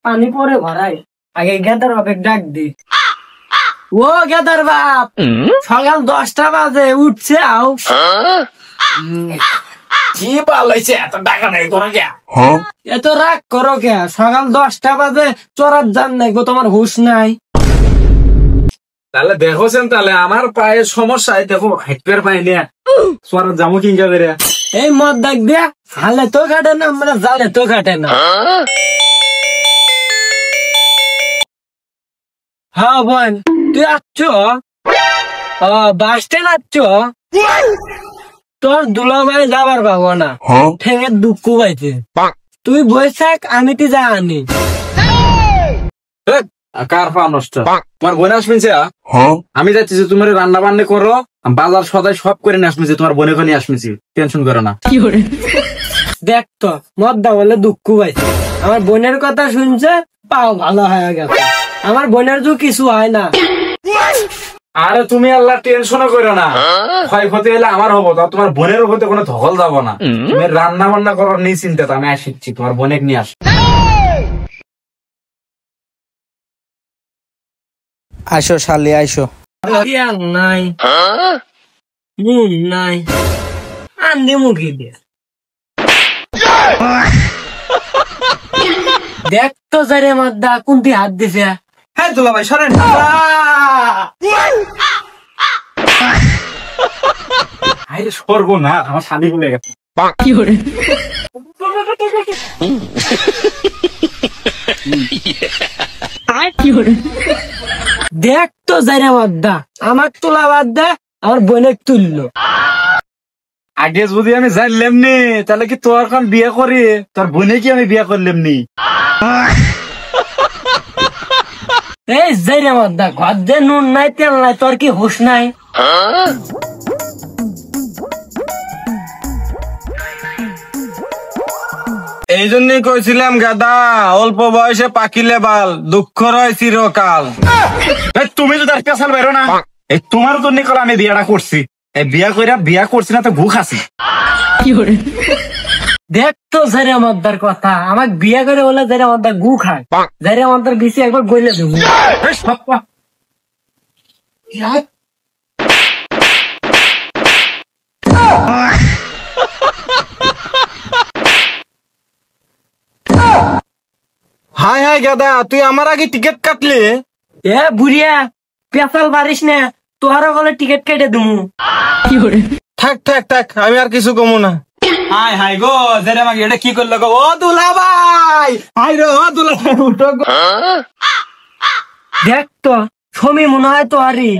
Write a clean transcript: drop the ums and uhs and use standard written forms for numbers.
পানি পরে ভরাই, আগে গেদার বাপে ডাক দি। ও গেদার বাপ, সকাল 10টা বাজে উঠছে আও। কি পালাইছে এত টাকা নাই তোরা কে? এত রাগ করো কে? সকাল 10টা বাজে চড়ার জান নাই গো, তোমার হুশ নাই? তাহলে দেখোছেন, তাহলে আমার পায়ে সমস্যা, দেখো হাইটপের পায়ে নিয়ে চড়ার যাবো কিংকা করে। এই মদ ডাক দিয়া হালে তো কাটে না, মানে জালে তো কাটে না। হ্যাঁ বোন, তুই আসছ? বাস স্ট্যান্ড আসছ? তোর দুলাভাই যাবার পাবো না, ঠেঙের দুঃখ পাইছে। তুই বসে থাক, আমি তি যা আনি। কার পা নষ্ট? তোমার বোন আসমিনছে, আমি যাচ্ছি তুমি রান্না বান্না করো, বাজার সদাই সব করে নিয়ে আসমিছি, তোমার বোনে নিয়ে আসমিছি, টেনশন করো না। দেখ তো মদ্দা বলে দুঃখ পাইছে, আমার বোনের কথা শুনছে, পাও ভালো হয়ে গেছে। আমার বোনের তো কিছু হয় না। আরে তুমি আল্লাহ টেনশনও করো না, ক্ষয়ক্ষতি হলে আমার হবো, তোমার বোনের হতে কোনো ধকল যাবো না। তুমি রান্না বান্না করার নেই চিন্তা, আমি আসছি, তোমার বোনের নিয়ে আস। আইসো শালি আইসো। নাই মুন নাই, আন্দি মুখি দিয়ে দেখ তো যারে মদ্দা কোনটি হাত দিছে। হ্যাঁ দুলা ভাই সরেন। সরবো না, আমার শাদি ভুলে গেছে। দেখ তো যারে মদ্দা আমার তোলা বাদ দে, আমার বোনের তুললো। আগে যদি আমি জানলাম নি, তাহলে কি তোর এখন বিয়ে করি, তোর বোনে কি আমি বিয়ে করলাম নি? এই যারে মদ্দা ঘর যে নুন নাই তেল নাই, তোর কি হুশ নাই? এই জন্যই কইছিলাম গাদা, অল্প বয়সে পাকিলে বাল, দুঃখ রয় চিরকাল। তুমি তো তার পেছাল বেরো না, এই তোমার জন্য করে আমি বিয়েটা করছি, এই বিয়া করছি না তো ঘু খাসি। দেখ তো যারে মদ্দার কথা, আমাকে বিয়ে করে বলে যারে মদ্দা গু খায়, যারে মদ্দার বেশি একবার গইলে দেবো। হাই হাই গাদা, তুই আমার আগে টিকিট কাটলি? এ বুড়িয়া পেশাল পারিস না, তোহারও বলে টিকিট কেটে দেবো। থাক থাক থাক, আমি আর কিছু কমু না। হাই হাই গো, যেটা আমাকে এটা কি করলো গো? ও দুলা ভাই, হাই রে ও দুলা ভাই, উঠো গো। দেখ তো সমী মনে হয় তোহারি,